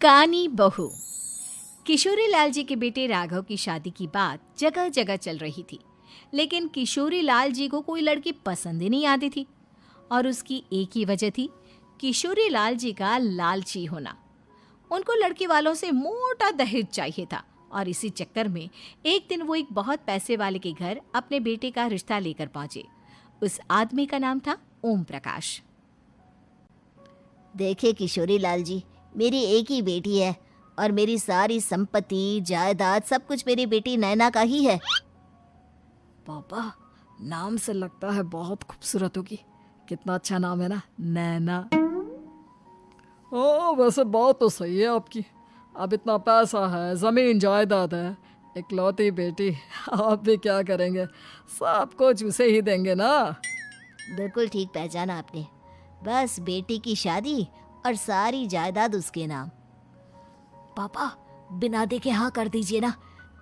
कानी बहू। किशोरी लाल जी के बेटे राघव की शादी की बात जगह जगह चल रही थी, लेकिन किशोरी लाल जी को कोई लड़की पसंद ही नहीं आती थी। और उसकी एक ही वजह थी, किशोरी लाल जी का लालची होना। उनको लड़की वालों से मोटा दहेज चाहिए था और इसी चक्कर में एक दिन वो एक बहुत पैसे वाले के घर अपने बेटे का रिश्ता लेकर पहुंचे। उस आदमी का नाम था ओम प्रकाश। देखे किशोरी लाल जी, मेरी एक ही बेटी है और मेरी सारी संपत्ति जायदाद सब कुछ मेरी बेटी नैना का ही है। पापा, नाम से लगता है बहुत खूबसूरत होगी। कितना अच्छा नाम है ना, नैना। ओ, वैसे बात तो सही है आपकी। अब इतना पैसा है, जमीन जायदाद है, इकलौती बेटी, आप भी क्या करेंगे? सब कुछ उसे ही देंगे ना। बिल्कुल ठीक पहचाना आपने। बस बेटी की शादी और सारी जायदाद उसके नाम। पापा, बिना देखे हाँ कर दीजिए ना।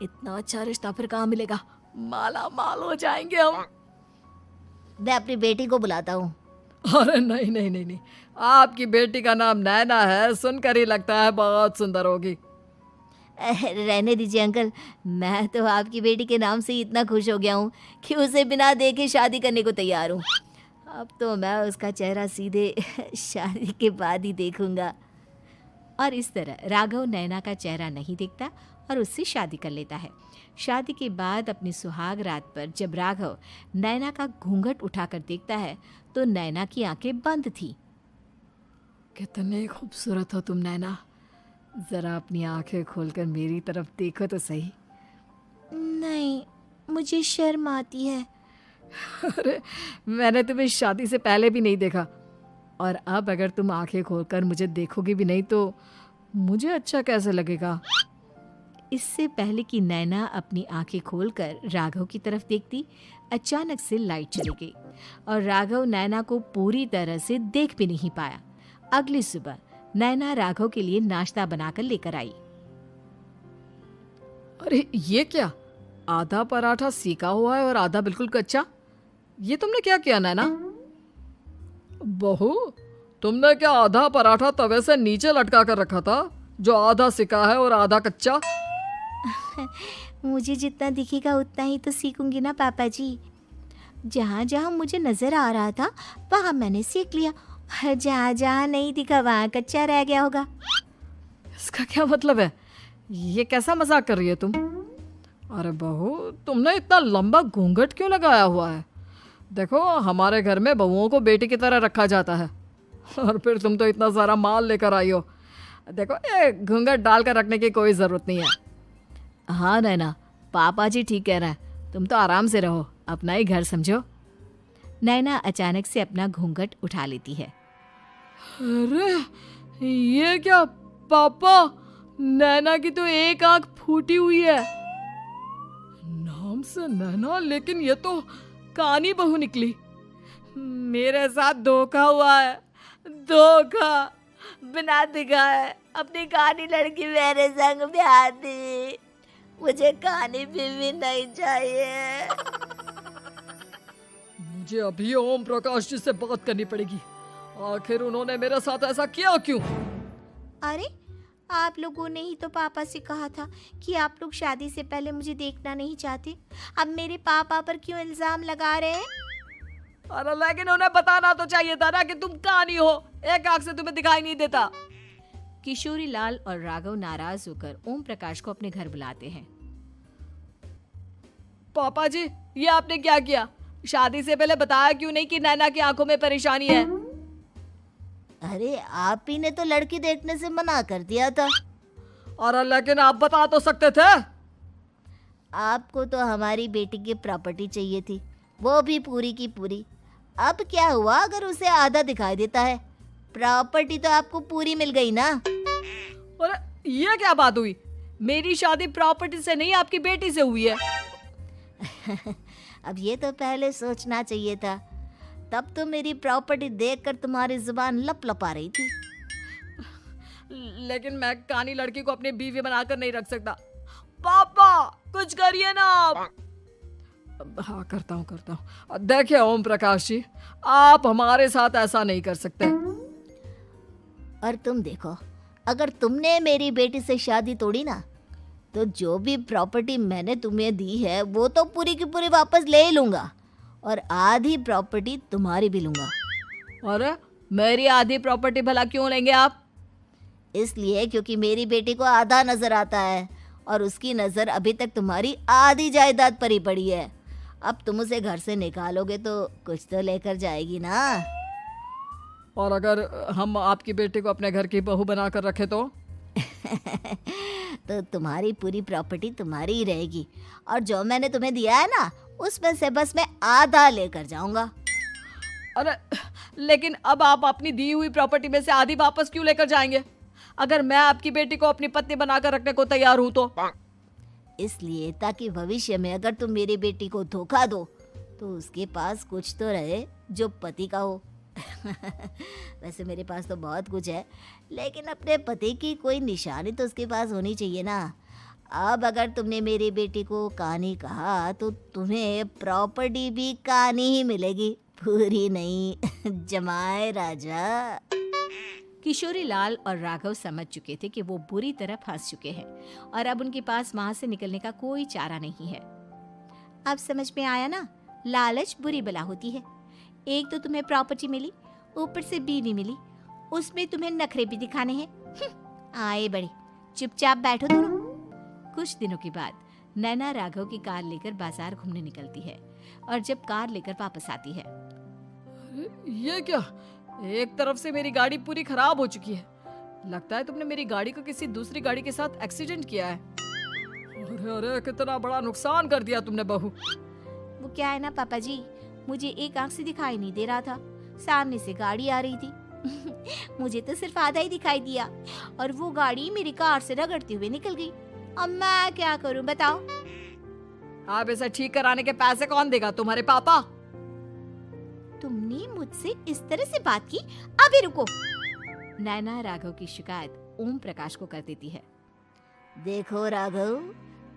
इतना अच्छा रिश्ता फिर कहाँ मिलेगा? माला माल हो जाएंगे हम। मैं अपनी बेटी को बुलाता हूँ। अरे नहीं नहीं नहीं नहीं, आपकी बेटी का नाम नैना है, सुनकर ही लगता है बहुत सुंदर होगी। रहने दीजिए अंकल, मैं तो आपकी बेटी के नाम से ही इतना खुश हो गया हूँ कि उसे बिना देखे शादी करने को तैयार हूँ। अब तो मैं उसका चेहरा सीधे शादी के बाद ही देखूंगा। और इस तरह राघव नैना का चेहरा नहीं देखता और उससे शादी कर लेता है। शादी के बाद अपनी सुहाग रात पर जब राघव नैना का घूंघट उठाकर देखता है तो नैना की आंखें बंद थी। कितनी खूबसूरत हो तुम नैना, जरा अपनी आंखें खोलकर मेरी तरफ देखो तो सही। नहीं, मुझे शर्म आती है। अरे, मैंने तुम्हें शादी से पहले भी नहीं देखा, और अब अगर तुम आंखें खोलकर मुझे देखोगी भी नहीं तो मुझे अच्छा कैसे लगेगा? इससे पहले कि नैना अपनी आंखें खोलकर राघव की तरफ देखती, अचानक से लाइट चली गई और राघव नैना को पूरी तरह से देख भी नहीं पाया। अगली सुबह नैना राघव के लिए नाश्ता बनाकर लेकर आई। अरे ये क्या, आधा पराठा सीका हुआ है और आधा बिल्कुल कच्चा। ये तुमने क्या किया नैना? बहू, तुमने क्या आधा पराठा तवे से नीचे लटका कर रखा था, जो आधा सिका है और आधा कच्चा? मुझे जितना दिखेगा उतना ही तो सीखूंगी ना पापा जी। जहाँ जहाँ मुझे नजर आ रहा था वहाँ मैंने सीख लिया, और जहाँ जहाँ नहीं दिखा वहाँ कच्चा रह गया होगा। इसका क्या मतलब है? ये कैसा मजाक कर रही है तुम? अरे बहू, तुमने इतना लंबा घूंघट क्यों लगाया हुआ है? देखो, हमारे घर में बहुओं को बेटी की तरह रखा जाता है, और फिर तुम तो इतना सारा माल लेकर आई हो। देखो, ये घूंघट डालकर रखने की कोई ज़रूरत नहीं है। हाँ नैना, पापा जी ठीक कह रहे हैं, तुम तो आराम से रहो, अपना ही घर समझो। नैना अचानक से अपना घूंघट उठा लेती है। अरे ये क्या पापा, नैना की तो एक आंख फूटी हुई है। नाम से नैना, लेकिन ये तो कानी बहू निकली। मेरे साथ धोखा हुआ है, धोखा। बिना दिखाए अपनी कानी लड़की मेरे संग ब्याह दी। मुझे कानी बीवी नहीं चाहिए। मुझे अभी ओम प्रकाश जी से बात करनी पड़ेगी। आखिर उन्होंने मेरे साथ ऐसा किया क्यों? अरे, आप लोगों ने ही तो पापा से कहा था कि आप लोग शादी से पहले मुझे देखना नहीं चाहते। अब मेरे पापा पर क्यों इल्जाम लगा रहे हैं? अरे लेकिन उन्हें बताना तो चाहिए था ना कि तुम कानी हो, एक आंख से तुम्हें दिखाई नहीं देता। किशोरी लाल और राघव नाराज होकर ओम प्रकाश को अपने घर बुलाते हैं। पापा जी, ये आपने क्या किया? शादी से पहले बताया क्यों नहीं कि नैना की आंखों में परेशानी है? अरे, आप ही ने तो लड़की देखने से मना कर दिया था। अरे लेकिन आप बता तो सकते थे। आपको तो हमारी बेटी की प्रॉपर्टी चाहिए थी, वो भी पूरी की पूरी। अब क्या हुआ अगर उसे आधा दिखाई देता है? प्रॉपर्टी तो आपको पूरी मिल गई ना। अरे ये क्या बात हुई? मेरी शादी प्रॉपर्टी से नहीं, आपकी बेटी से हुई है। अब ये तो पहले सोचना चाहिए था, तब तो मेरी प्रॉपर्टी देखकर तुम्हारी जुबान लप लपा रही थी। लेकिन मैं कानी लड़की को अपनी बीवी बनाकर नहीं रख सकता। पापा, कुछ करिए ना आप। हाँ, करता हूँ। देखिए ओम प्रकाश जी, आप हमारे साथ ऐसा नहीं कर सकते। और तुम देखो, अगर तुमने मेरी बेटी से शादी तोड़ी ना, तो जो भी प्रॉपर्टी मैंने तुम्हें दी है वो तो पूरी की पूरी वापस ले ही लूँगा, और आधी प्रॉपर्टी तुम्हारी भी लूँगा। अरे मेरी आधी प्रॉपर्टी भला क्यों लेंगे आप? इसलिए क्योंकि मेरी बेटी को आधा नज़र आता है और उसकी नज़र अभी तक तुम्हारी आधी जायदाद पर ही पड़ी है। अब तुम उसे घर से निकालोगे तो कुछ तो लेकर जाएगी ना। और अगर हम आपकी बेटी को अपने घर की बहू बना कर रखे तो? तो तुम्हारी पूरी प्रॉपर्टी तुम्हारी ही रहेगी, और जो मैंने तुम्हें दिया है ना, उसमें से बस मैं आधा लेकर जाऊंगा। अरे लेकिन अब आप अपनी दी हुई प्रॉपर्टी में से आधी वापस क्यों लेकर जाएंगे? अगर मैं आपकी बेटी को अपनी पत्नी बनाकर रखने को तैयार हूं तो? इसलिए ताकि भविष्य में अगर तुम मेरी बेटी को धोखा दो तो उसके पास कुछ तो रहे जो पति का हो। वैसे मेरे पास तो बहुत कुछ है, लेकिन अपने पति की कोई निशानी तो उसके पास होनी चाहिए ना। अब अगर तुमने मेरी बेटी को कानी कहा तो तुम्हें प्रॉपर्टी भी कानी ही मिलेगी, पूरी नहीं। जमाए राजा। किशोरी लाल और राघव समझ चुके थे कि वो बुरी तरह फंस चुके हैं और अब उनके पास वहां से निकलने का कोई चारा नहीं है। अब समझ में आया ना, लालच बुरी बला होती है। एक तो तुम्हें प्रॉपर्टी मिली, ऊपर से बीवी मिली, उसमें तुम्हें नखरे भी दिखाने हैं। आए बड़े, चुपचाप बैठो दोनों। कुछ दिनों के बाद नैना राघव की कार लेकर बाजार घूमने निकलती है और जब कार लेकर वापस आती है, ये क्या? एक तरफ से मेरी गाड़ी पूरी खराब हो चुकी है। लगता है तुमने मेरी गाड़ी को किसी दूसरी गाड़ी के साथ एक्सीडेंट किया है। अरे अरे कितना बड़ा नुकसान कर दिया तुमने बहू। वो क्या है ना पापा जी, मुझे एक आंख से दिखाई नहीं दे रहा था, सामने से गाड़ी आ रही थी। मुझे तो सिर्फ आधा ही दिखाई दिया और वो गाड़ी मेरी कार से रगड़ते हुए निकल गई। अब मैं क्या करूं बताओ? आप इसे ठीक कराने के पैसे कौन देगा? तुम्हारे पापा? तुमने मुझसे इस तरह से बात की? अभी रुको। नैना राघव की शिकायत ओम प्रकाश को कर देती है। देखो राघव,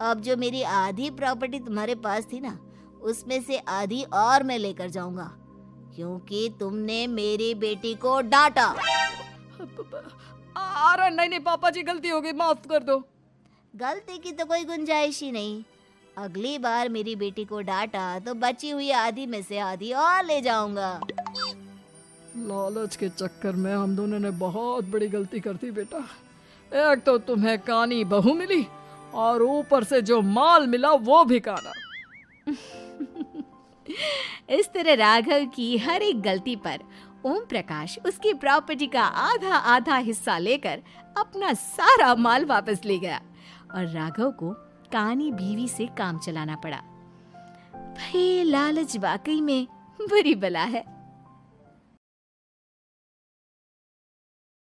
अब जो मेरी आधी प्रॉपर्टी तुम्हारे पास थी ना, उसमें से आधी और मैं लेकर जाऊंगा, क्योंकि तुमने मेरी बेटी को डांटा। अरे नहीं नहीं पापा जी, गलती हो गई, माफ कर दो। गलती की तो कोई गुंजाइश ही नहीं। अगली बार मेरी बेटी को डांटा तो बची हुई आधी में से आधी और ले जाऊंगा। लालच के चक्कर में हम दोनों ने बहुत बड़ी गलती कर दी बेटा। एक तो तुम्हें कानी बहू मिली और ऊपर से जो माल मिला वो भी काना। इस तरह राघव की हर एक गलती पर ओम प्रकाश उसकी प्रॉपर्टी का आधा आधा हिस्सा लेकर अपना सारा माल वापस ले गया और राघव को कानी बीवी से काम चलाना पड़ा। भाई लालच वाकई में बुरी बला है।